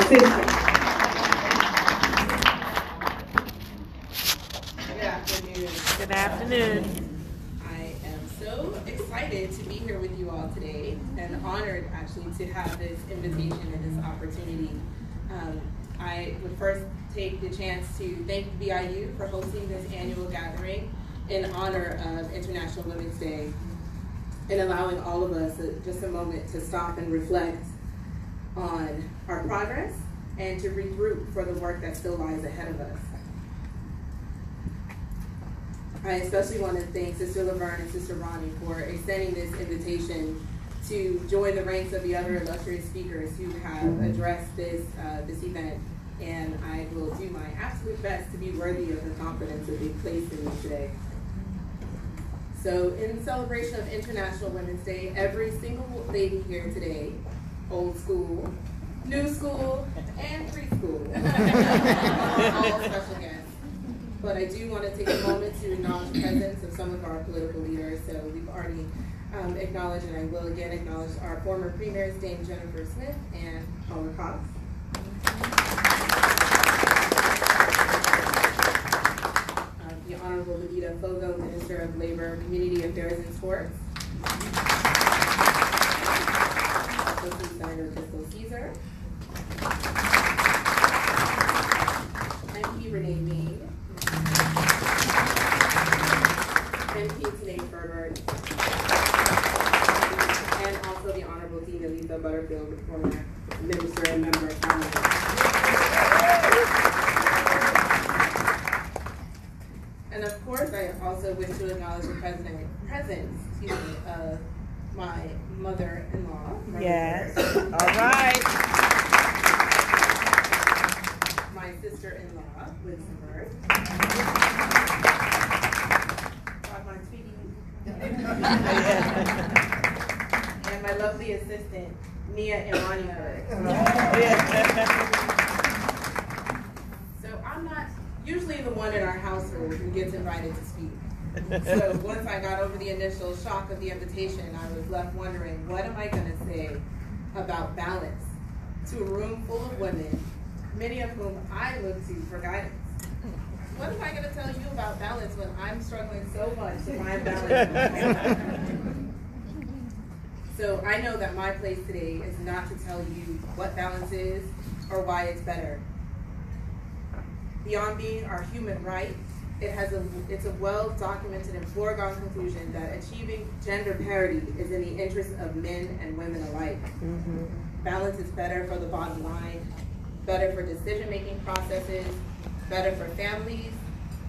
sister. Good afternoon. Good afternoon. I am so excited to be here with you all today and honored actually to have this invitation and this opportunity. I would first take the chance to thank BIU for hosting this annual gathering in honor of International Women's Day and allowing all of us just a moment to stop and reflect on our progress and to regroup for the work that still lies ahead of us. I especially want to thank Sister Laverne and Sister Ronnie for extending this invitation to join the ranks of the other illustrious speakers who have addressed this event, and I will do my absolute best to be worthy of the confidence that they've placed in me today. So in celebration of International Women's Day, every single lady here today, old school, new school, and preschool, all special guests. But I do want to take a moment to acknowledge the presence of some of our political leaders. So we've already acknowledged, and I will again acknowledge our former premiers, Dame Jennifer Smith and Paula Cox. The Honorable Levita Fogo, Minister of Labor, Community Affairs and Sports. Associate Senator Crystal Caesar. MP Renee Mean. MP Tanae Burt. And also the Honorable Tina Lisa Butterfield, former Minister and Member of Parliament. And of course, I also wish to acknowledge the presence of my mother-in-law. Yes. All right. My sister-in-law, Liz Burt. My sweetie. And my lovely assistant, Mia Imani Burt. So I'm not usually the one in our household who gets invited to speak. So once I got over the initial shock of the invitation, I was left wondering, what am I going to say about balance to a room full of women, many of whom I look to for guidance? What am I going to tell you about balance when I'm struggling so much to find balance? So I know that my place today is not to tell you what balance is or why it's better. Beyond being our human right, it's a well-documented and foregone conclusion that achieving gender parity is in the interest of men and women alike. Mm-hmm. Balance is better for the bottom line, better for decision-making processes, better for families,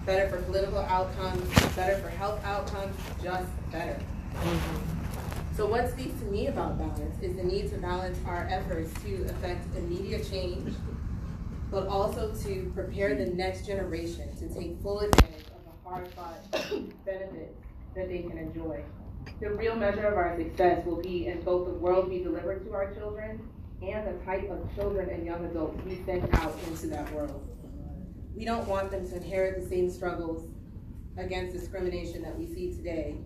better for political outcomes, better for health outcomes, just better. Mm-hmm. So what speaks to me about balance is the need to balance our efforts to affect immediate change, but also to prepare the next generation to take full advantage of the hard-fought benefits that they can enjoy. The real measure of our success will be in both the world we deliver to our children and the type of children and young adults we send out into that world. We don't want them to inherit the same struggles against discrimination that we see today.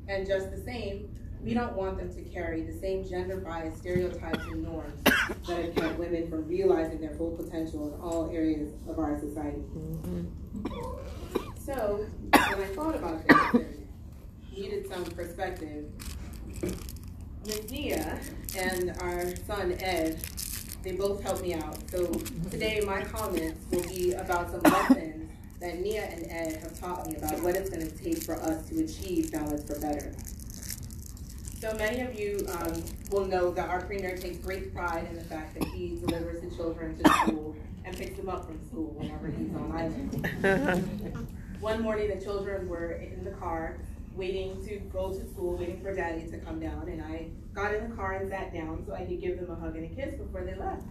And just the same, we don't want them to carry the same gender-biased stereotypes and norms that have kept women from realizing their full potential in all areas of our society. Mm-hmm. So, when I thought about this and needed some perspective, Ms. Nia and our son Ed, they both helped me out. So today my comments will be about some lessons that Nia and Ed have taught me about what it's going to take for us to achieve balance for better. So many of you will know that our premier takes great pride in the fact that he delivers the children to school and picks them up from school whenever he's on island. One morning the children were in the car waiting to go to school, waiting for Daddy to come down, and I got in the car and sat down so I could give them a hug and a kiss before they left.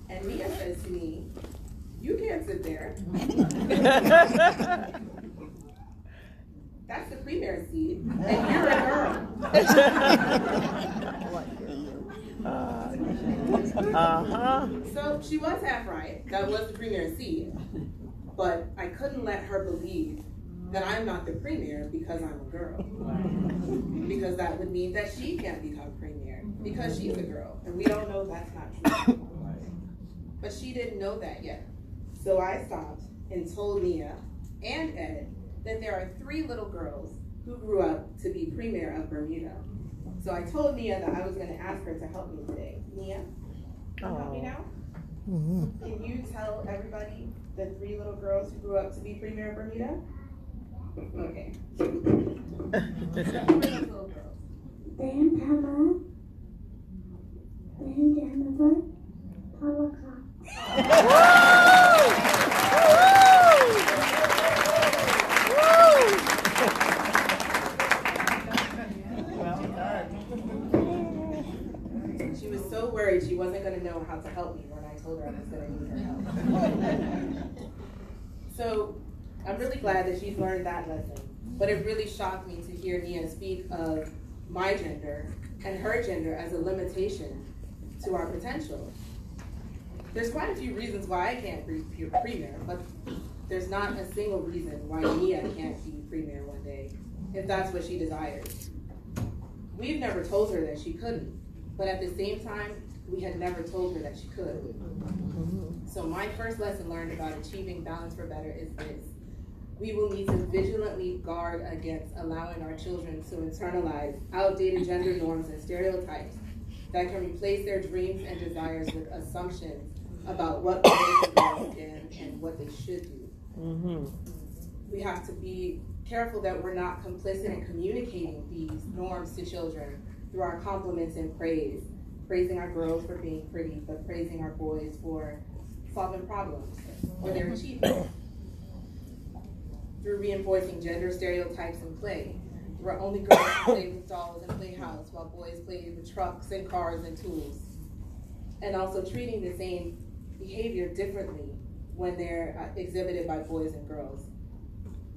And Mia says to me, "You can't sit there." That's the premier seat, and you're a girl. So she was half right. That was the premier seat. But I couldn't let her believe that I'm not the premier because I'm a girl. Because that would mean that she can't become premier because she's a girl. And we don't know that's not true. but she didn't know that yet. So I stopped and told Nia and Ed that there are 3 little girls who grew up to be premier of Bermuda. So I told Nia that I was going to ask her to help me today. Nia, can you help me now? Mm-hmm. Can you tell everybody the 3 little girls who grew up to be premier of Bermuda? Okay. Little girls. Ben Pamela, Ben Jennifer, Holocaust. She was so worried she wasn't going to know how to help me when I told her I was going to need her help. So I'm really glad that she's learned that lesson. But it really shocked me to hear Nia speak of my gender and her gender as a limitation to our potential. There's quite a few reasons why I can't be premier, but there's not a single reason why Nia can't be premier one day, if that's what she desires. We've never told her that she couldn't, but at the same time, we had never told her that she could. So my first lesson learned about achieving balance for better is this. We will need to vigilantly guard against allowing our children to internalize outdated gender norms and stereotypes that can replace their dreams and desires with assumptions about what boys and girls can and what they should do. Mm-hmm. We have to be careful that we're not complicit in communicating these norms to children through our compliments and praise, praising our girls for being pretty, but praising our boys for solving problems or their achievements. Through reinforcing gender stereotypes in play, where only girls play with dolls and play house while boys play with trucks and cars and tools. And also treating the same behavior differently when they're exhibited by boys and girls.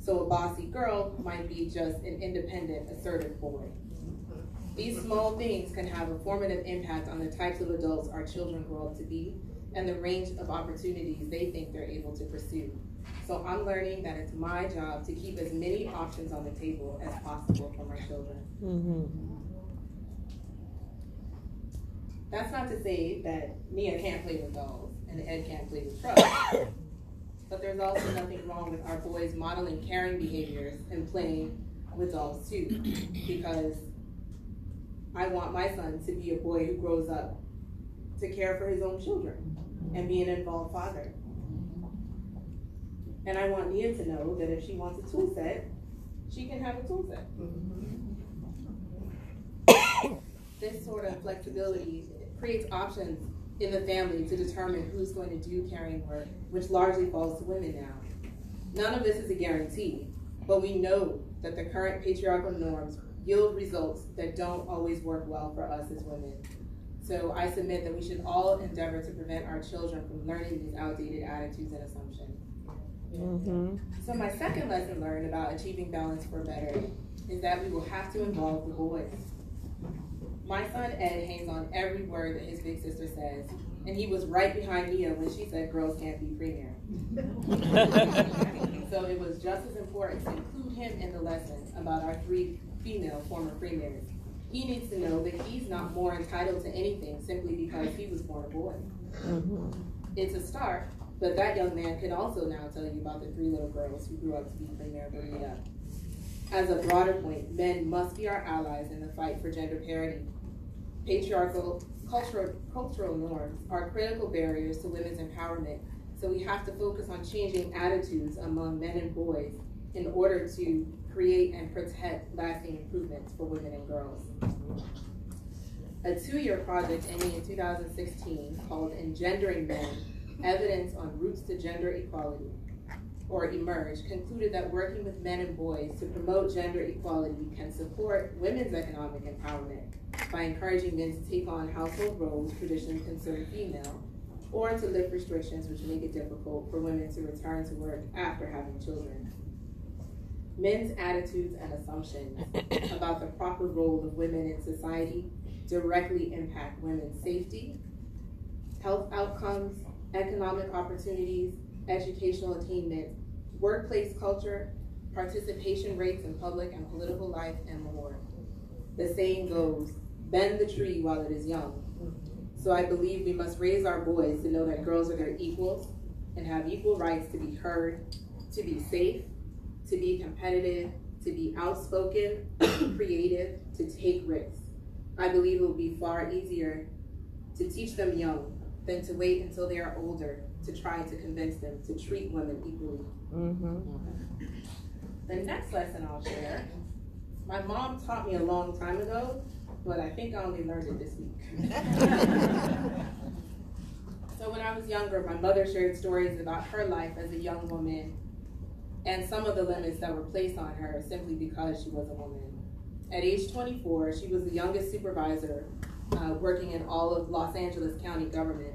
So a bossy girl might be just an independent, assertive boy. These small things can have a formative impact on the types of adults our children grow up to be and the range of opportunities they think they're able to pursue. So I'm learning that it's my job to keep as many options on the table as possible for my children. Mm-hmm. That's not to say that Nia can't play with dolls and Ed can't play with trucks. But there's also nothing wrong with our boys modeling caring behaviors and playing with dolls too. Because I want my son to be a boy who grows up to care for his own children and be an involved father. And I want Nia to know that if she wants a tool set, she can have a tool set. Mm-hmm. This sort of flexibility creates options in the family to determine who's going to do caring work, which largely falls to women now. None of this is a guarantee, but we know that the current patriarchal norms yield results that don't always work well for us as women. So I submit that we should all endeavor to prevent our children from learning these outdated attitudes and assumptions. Mm-hmm. So my second lesson learned about achieving balance for better is that we will have to involve the boys. My son Ed hangs on every word that his big sister says, and he was right behind Nia when she said girls can't be premier. So it was just as important to include him in the lesson about our 3 female former premiers. He needs to know that he's not more entitled to anything simply because he was born a boy. Mm-hmm. It's a start, but that young man can also now tell you about the 3 little girls who grew up to be premier of Bermuda. As a broader point, men must be our allies in the fight for gender parity. Patriarchal cultural norms are critical barriers to women's empowerment, so we have to focus on changing attitudes among men and boys in order to create and protect lasting improvements for women and girls. A 2-year project ending in 2016 called Engendering Men, Evidence on Routes to Gender Equality, or EMERGE, concluded that working with men and boys to promote gender equality can support women's economic empowerment by encouraging men to take on household roles traditionally considered female, or to lift restrictions which make it difficult for women to return to work after having children. Men's attitudes and assumptions about the proper role of women in society directly impact women's safety, health outcomes, economic opportunities, educational attainment, workplace culture, participation rates in public and political life, and more. The saying goes, bend the tree while it is young. So I believe we must raise our boys to know that girls are their equals and have equal rights to be heard, to be safe, to be competitive, to be outspoken, creative, to take risks. I believe it will be far easier to teach them young than to wait until they are older to try to convince them to treat women equally. The next lesson I'll share, my mom taught me a long time ago, but I think I only learned it this week. So when I was younger, my mother shared stories about her life as a young woman and some of the limits that were placed on her simply because she was a woman. At age 24, she was the youngest supervisor working in all of Los Angeles County government.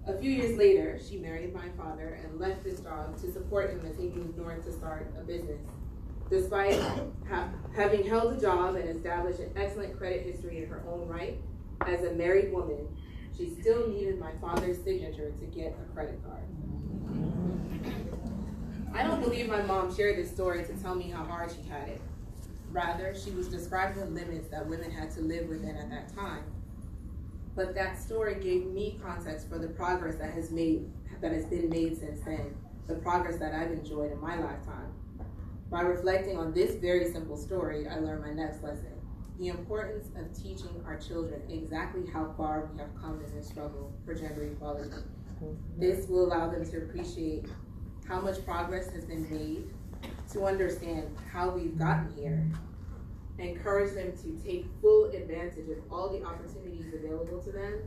A few years later, she married my father and left this job to support him as he moved north to start a business. Despite having held a job and established an excellent credit history in her own right, as a married woman, she still needed my father's signature to get a credit card. I don't believe my mom shared this story to tell me how hard she had it. Rather, she was describing the limits that women had to live within at that time. But that story gave me context for the progress that has been made since then, the progress that I've enjoyed in my lifetime. By reflecting on this very simple story, I learned my next lesson, the importance of teaching our children exactly how far we have come in this struggle for gender equality. This will allow them to appreciate how much progress has been made, to understand how we've gotten here, encourage them to take full advantage of all the opportunities available to them,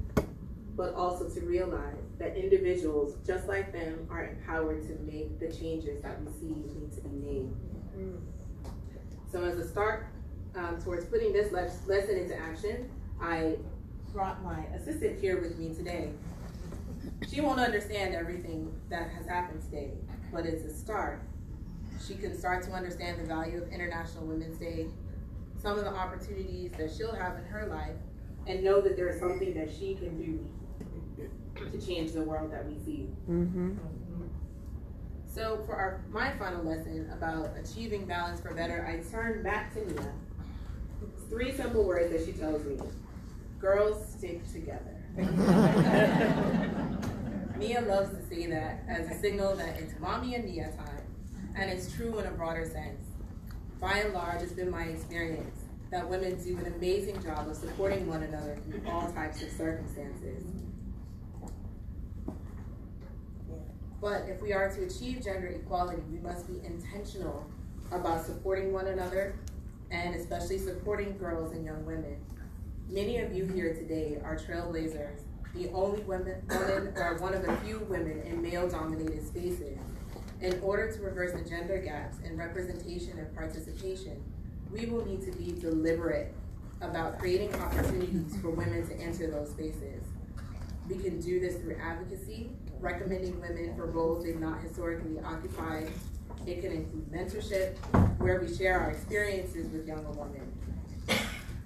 but also to realize that individuals just like them are empowered to make the changes that we see need to be made. So as a start towards putting this lesson into action, I brought my assistant here with me today. She won't understand everything that has happened today, but it's a start. She can start to understand the value of International Women's Day, some of the opportunities that she'll have in her life, and know that there is something that she can do to change the world that we see. So for my final lesson about achieving balance for better, I turn back to Nia. It's 3 simple words that she tells me. Girls stick together. Nia loves to say that as a signal that it's mommy and Nia time, and it's true in a broader sense. By and large, it's been my experience that women do an amazing job of supporting one another through all types of circumstances. But if we are to achieve gender equality, we must be intentional about supporting one another, and especially supporting girls and young women. Many of you here today are trailblazers, the only women or one of the few women in male-dominated spaces. In order to reverse the gender gaps in representation and participation, we will need to be deliberate about creating opportunities for women to enter those spaces. We can do this through advocacy, recommending women for roles they've not historically occupied. It can include mentorship, where we share our experiences with younger women.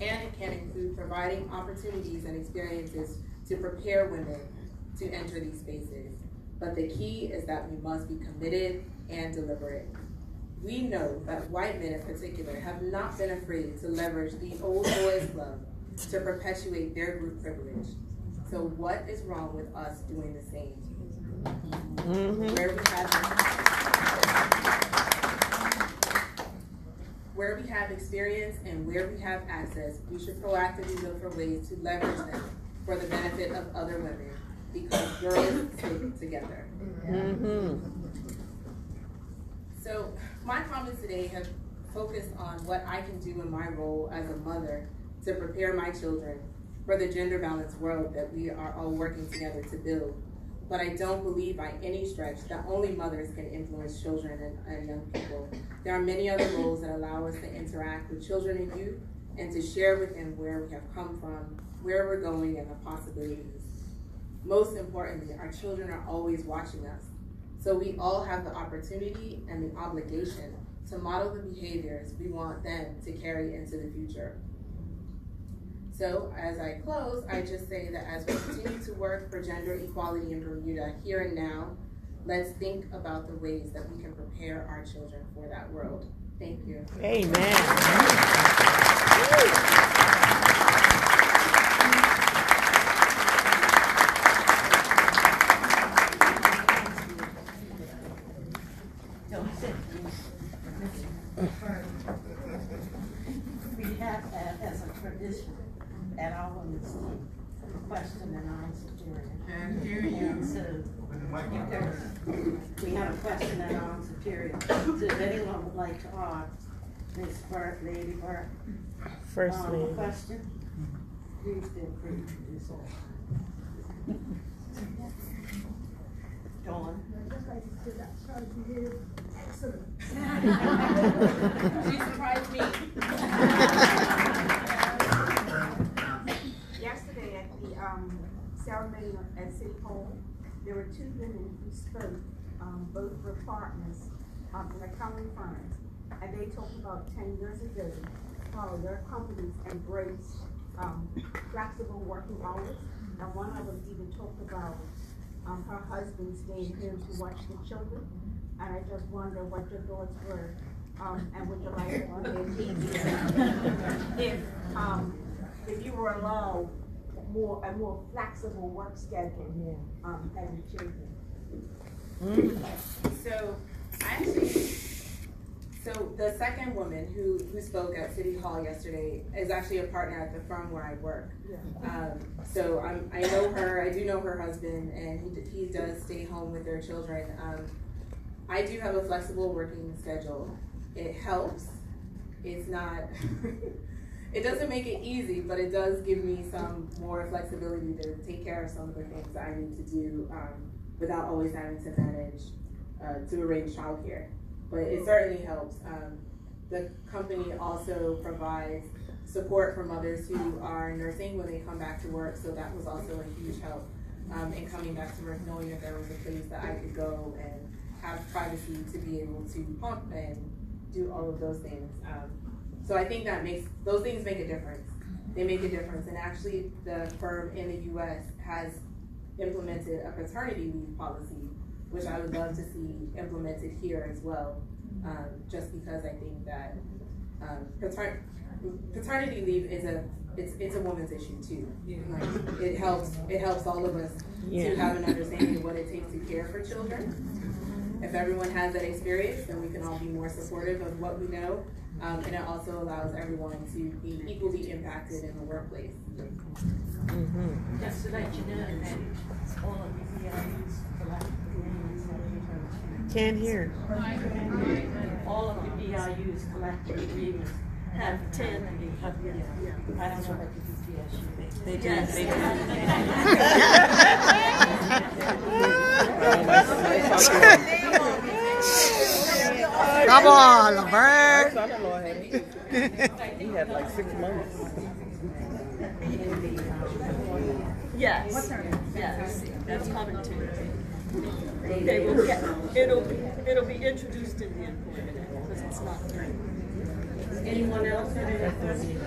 And it can include providing opportunities and experiences to prepare women to enter these spaces. But the key is that we must be committed and deliberate. We know that white men in particular have not been afraid to leverage the old boys club to perpetuate their group privilege. So what is wrong with us doing the same? Where we have experience and where we have access, we should proactively look for ways to leverage them for the benefit of other women, because girls stick together. So my comments today have focused on what I can do in my role as a mother to prepare my children for the gender balanced world that we are all working together to build. But I don't believe by any stretch that only mothers can influence children and young people. There are many other roles that allow us to interact with children and youth and to share with them where we have come from, where we're going, and the possibilities. Most importantly, our children are always watching us. So we all have the opportunity and the obligation to model the behaviors we want them to carry into the future. So as I close, I just say that as we continue to work for gender equality in Bermuda here and now, let's think about the ways that we can prepare our children for that world. Thank you. Amen. on this question and answer period. And hear you. And so, we have a question and answer period. So if anyone would like to ask Ms. Burt, Lady Burt, First a lady. question, please feel free to do so. Dawn. She surprised me. Yesterday at the ceremony at City Hall, there were two women who spoke, both were partners in accounting firms, and they talked about 10 years ago how their companies embraced flexible working hours, and one of them even talked about her husband staying home to watch the children, and I just wonder what your thoughts were, and would you like one if you were allowed a more flexible work schedule, having children. So the second woman who spoke at City Hall yesterday is actually a partner at the firm where I work. So I know her, I do know her husband, and he does stay home with their children. I do have a flexible working schedule. It helps. It's not, it doesn't make it easy, but it does give me some more flexibility to take care of some of the things I need to do without always having to manage, to arrange childcare. But it certainly helps. The company also provides support for mothers who are nursing when they come back to work, so that was also a huge help in coming back to work, knowing that there was a place that I could go and have privacy to be able to pump and do all of those things. So I think that those things make a difference. They make a difference, and actually the firm in the U.S. has implemented a paternity leave policy, which I would love to see implemented here as well, just because I think that paternity leave is it's a woman's issue too. Like, it helps all of us to have an understanding of what it takes to care for children. If everyone has that experience, then we can all be more supportive of what we know, and it also allows everyone to be equally impacted in the workplace. Just to let you know that all of the VIUs Can't hear. all of the VIUs collective agreements have 10 and I don't know what the DPSU They do. Yes. They do. Come on, Laverne. He had like 6 months. Yes, yes, that's coming too. They will get, it'll be introduced in the employment act because it's not free. Anyone else have any questions?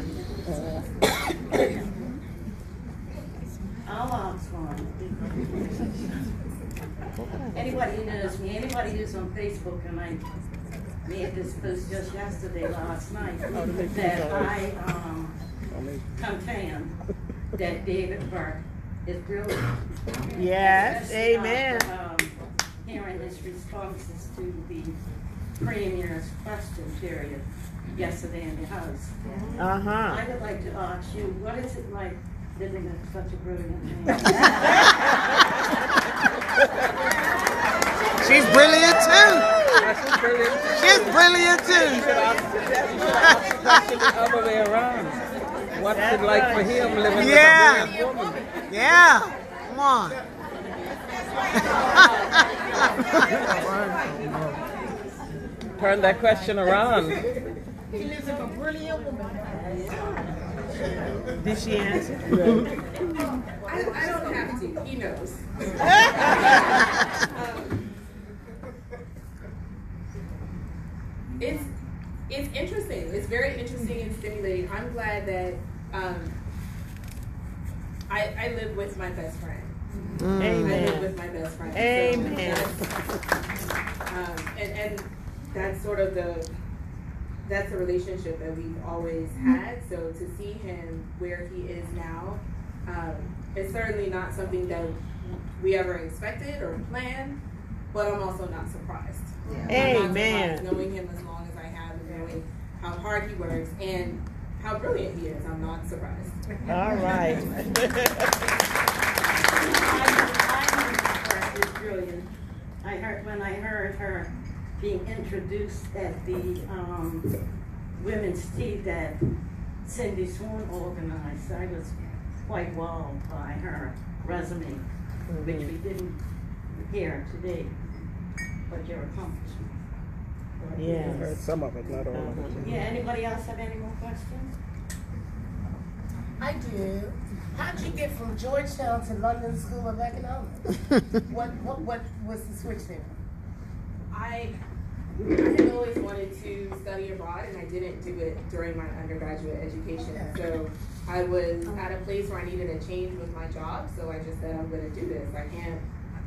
I'll ask one. Anybody who knows me, anybody who's on Facebook, and I made this post just yesterday, last night, that I contend that David Burt is brilliant. Yes, amen. After, hearing his responses to the Premier's question period yesterday in the House. I would like to ask you, what is it like living with such a brilliant man? She's brilliant too. She's brilliant too. The other way around. What's it like for him living with a brilliant woman? Yeah. Come on. Turn that question around. He lives with a brilliant woman. Did she answer? I don't have to. He knows. It's interesting. It's very interesting and stimulating. I'm glad that I live with my best friend. Amen. I live with my best friend. Amen. So and that's sort of that's the relationship that we've always had. So to see him where he is now, it's certainly not something that we ever expected or planned, but I'm also not surprised. Yeah. I'm not Amen. surprised knowing him as long as I have and knowing how hard he works and how brilliant he is. I'm not surprised. All right. I is brilliant. When I heard her being introduced at the women's tea that Cindy Swan organized, I was quite wowed by her resume, which we didn't hear today, but your accomplishment. Yeah, I heard some of it, not all of it. Yeah, anybody else have any more questions? I do. How'd you get from Georgetown to London School of Economics? what was the switch there? I had always wanted to study abroad, and I didn't do it during my undergraduate education. So I was at a place where I needed a change with my job, so I just said, I'm going to do this. I can't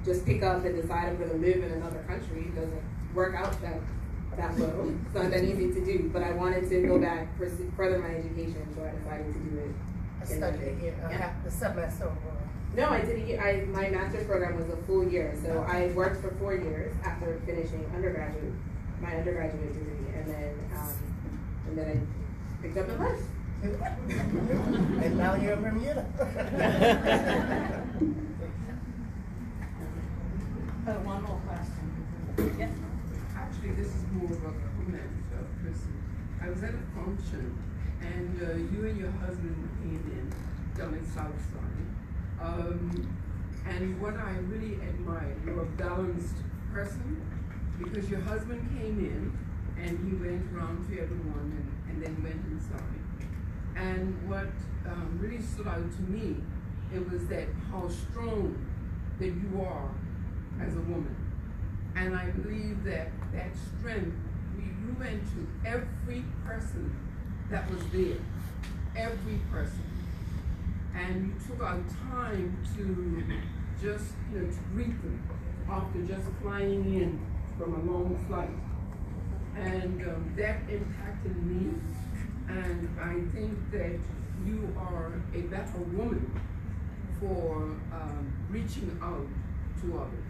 just pick up and decide I'm going to live in another country. It doesn't work out that low. It's not that easy to do, but I wanted to go back, further my education, so I decided to do it. I studied a year, the semester overall. No, I did a year. My master's program was a full year, so I worked for 4 years after finishing my undergraduate degree, and then I picked up and left. And now you're in Bermuda. One more question. Yes. Actually, this is more of a comment, Kristin. I was at a function, and you and your husband came in down in Southside. And what I really admire, you're a balanced person, because your husband came in and he went around to everyone and then went inside. And what really stood out to me, it was that how strong that you are as a woman. And I believe that that strength, you went to every person that was there, every person. And you took out time to just, to greet them after just flying in from a long flight. And that impacted me. And I think that you are a better woman for reaching out to others.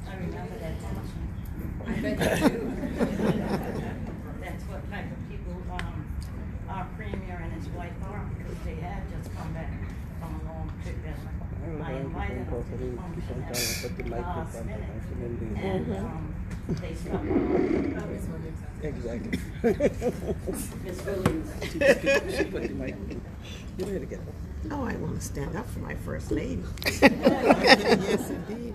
I remember that function. I bet you do. That's what type of people our premier and his wife are, because they had just come back from a long trip. And I invited them to the function at the last minute, and they stopped by. Exactly. Miss Williams. She put the mic. You ready to get it? Oh, I want to stand up for my First Lady. Yes, indeed.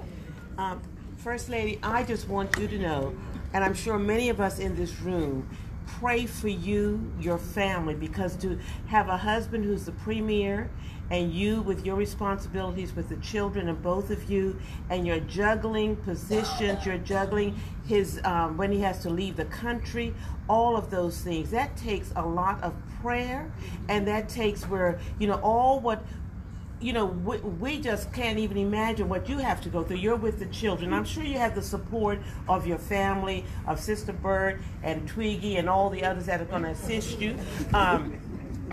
First Lady, I just want you to know, and I'm sure many of us in this room pray for you, your family, because to have a husband who's the premier, and you with your responsibilities with the children and both of you, and you're juggling positions, you're juggling his when he has to leave the country, all of those things, that takes a lot of prayer, and that takes where, all what, we just can't even imagine what you have to go through. You're with the children. I'm sure you have the support of your family, of Sister Burt and Twiggy and all the others that are going to assist you.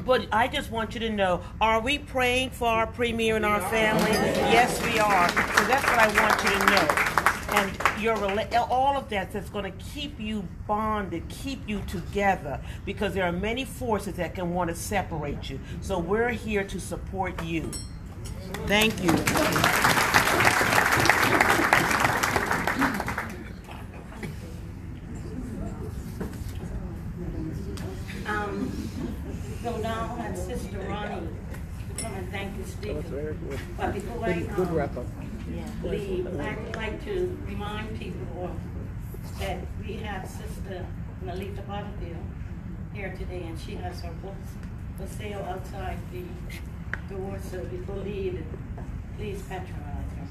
But I just want you to know, are we praying for our premier and our family? Yes, we are. So that's what I want you to know. And all of that's going to keep you bonded, keep you together, because there are many forces that can want to separate you. So we're here to support you. Thank you. Go down and Sister Ronnie to come and thank the speaker. That's very good. But before I Good wrap up. leave, I'd like to remind people that we have Sister Melita Butterfield here today, and she has her books for sale outside the door. So before leaving, please patronize her.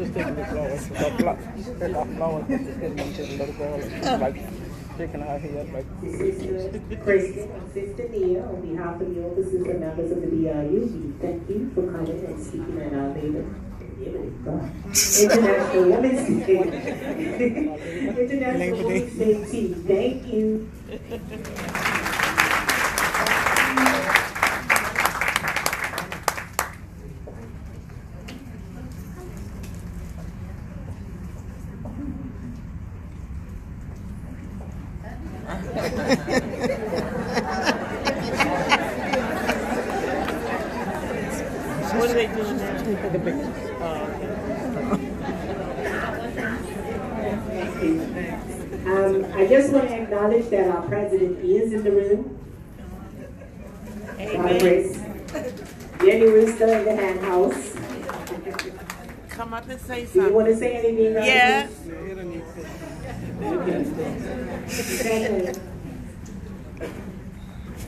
Just taking the flowers. Take off flowers. Just getting them to the little girl. Like shaking her head. Like. Sister Kristin and Sister Nia, on behalf of the officers and members of the BIU, we thank you for coming and speaking at our meeting. International Women's Day. International Women's Day tea. Thank you. What are they doing now? I just want to acknowledge that our president is in the room. Congress. Jenny Rooster in the hand house. Come up and say Do something. you want to say anything? Yeah. Okay.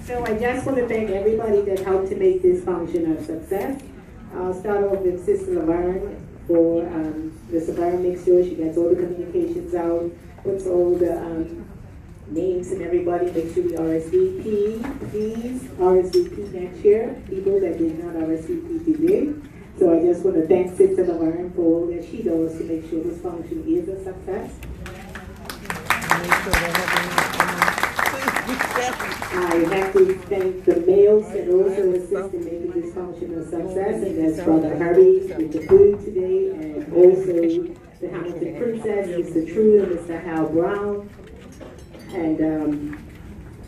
So I just want to thank everybody that helped to make this function a success. I'll start off with Sister Laverne for Miss Laverne makes sure she gets all the communications out, puts all the names and everybody, make sure we RSVP, please RSVP next year, people that did not RSVP today. So I just want to thank Sister Laverne for all that she does to make sure this function is a success. I have to thank the males that also assist in making this function a success, and that's Brother Harry with the food today, and also the Hamilton Princess, Mr. True and Mr. Hal Brown, and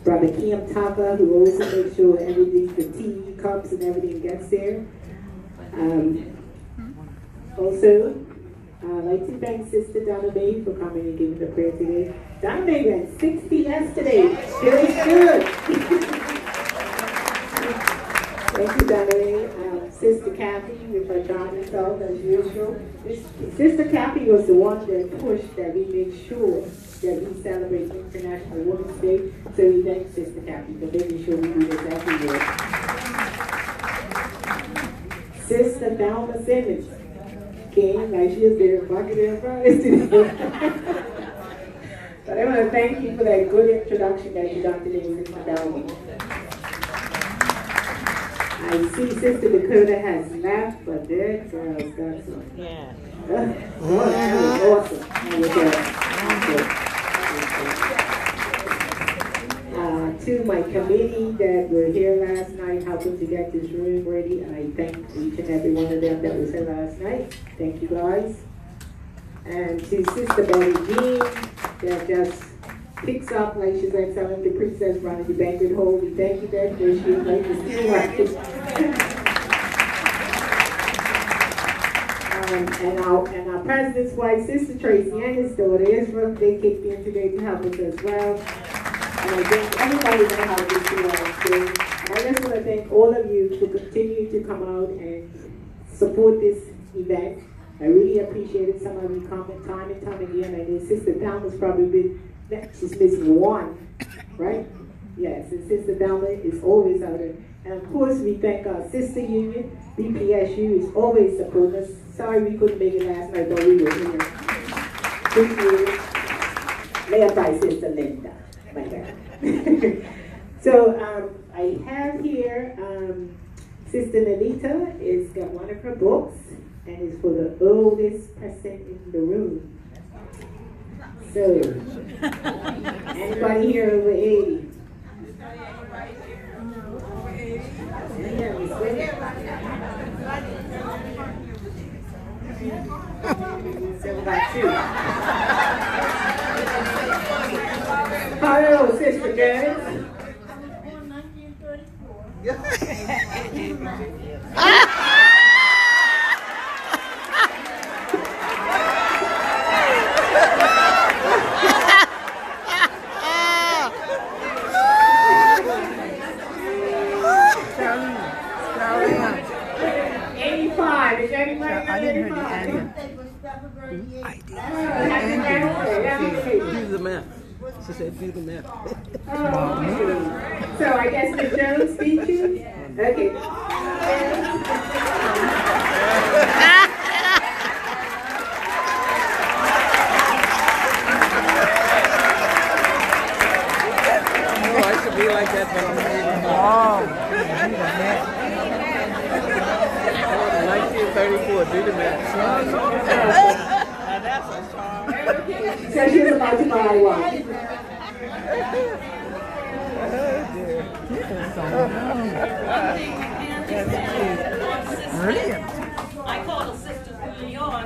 Brother Kim Taka, who also makes sure everything, the tea cups and everything gets there. Also, I'd like to thank Sister Donna Mae for coming and giving the prayer today. Donna Mae went 60 yesterday. Feels good. Thank you, Donna Mae. Sister Kathy with her charming self as usual. Sister Kathy was the one that pushed that we make sure that we celebrate International Women's Day. So we thank Sister Kathy for making sure we do this every year. Sister Thelma Simmons came like she was there bucket and fries today. But I want to thank you for that good introduction that you got today, Sister Thelma. I see Sister Dakota has left, but that girl's got some. Yeah. That was awesome. To my committee that were here last night helping to get this room ready, I thank each and every one of them that was here last night. Thank you guys. And to Sister Betty Jean that just picks up like she's like telling the princess running the banquet hall. We thank you that for she like to still right. And our president's wife, Sister Tracy, and his daughter Israel, they kicked in today to help us as well. And I thank everybody that helped us do our thing. And I just want to thank all of you for continuing to come out and support this event. I really appreciate it. Some of you comment time and time again. I know Sister Thelma's probably been, she's missing one, right? Yes, and Sister Thelma is always out there. And of course, we thank our sister union, BPSU, is always supporting us. Sorry we couldn't make it last night, but we were here. Appreciate it. Led by Sister Linda. So I have here Sister Nanita is got one of her books and is for the oldest person in the room. So anybody here over 80? So we got two. Hello, Sister Janice. I was born 1934. Is anybody I didn't hear the 85? end. I did. Do the math. She said, do the math. So I guess Ms. Jones beat you? Okay. Oh, I should be like that, but I'm not even. Oh, 34, do the math. Now that's a charm. So she was about to buy one. Brilliant. I call her Sister early on.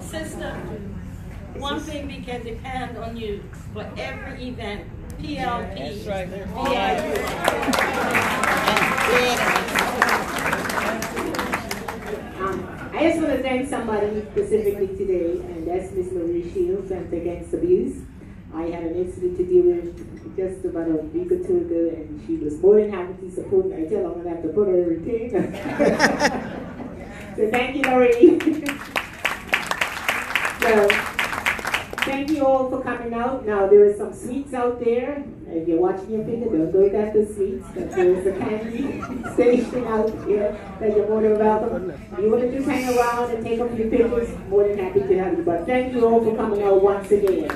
Sister, one thing we can depend on you for every event. PLP. That's right. I just want to thank somebody specifically today, and that's Miss Marie Shields, Center Against Abuse. I had an incident to deal with just about a week or two ago, and she was more than happy to support me. I tell her I'm going to have to put her in routine. So thank you, Marie. So, thank you all for coming out. Now, there are some sweets out there. If you're watching your finger, don't go get the sweets. But there's a candy station out here that you're more than welcome. If you want to just hang around and take a few pictures, more than happy to have you. But thank you all for coming out once again.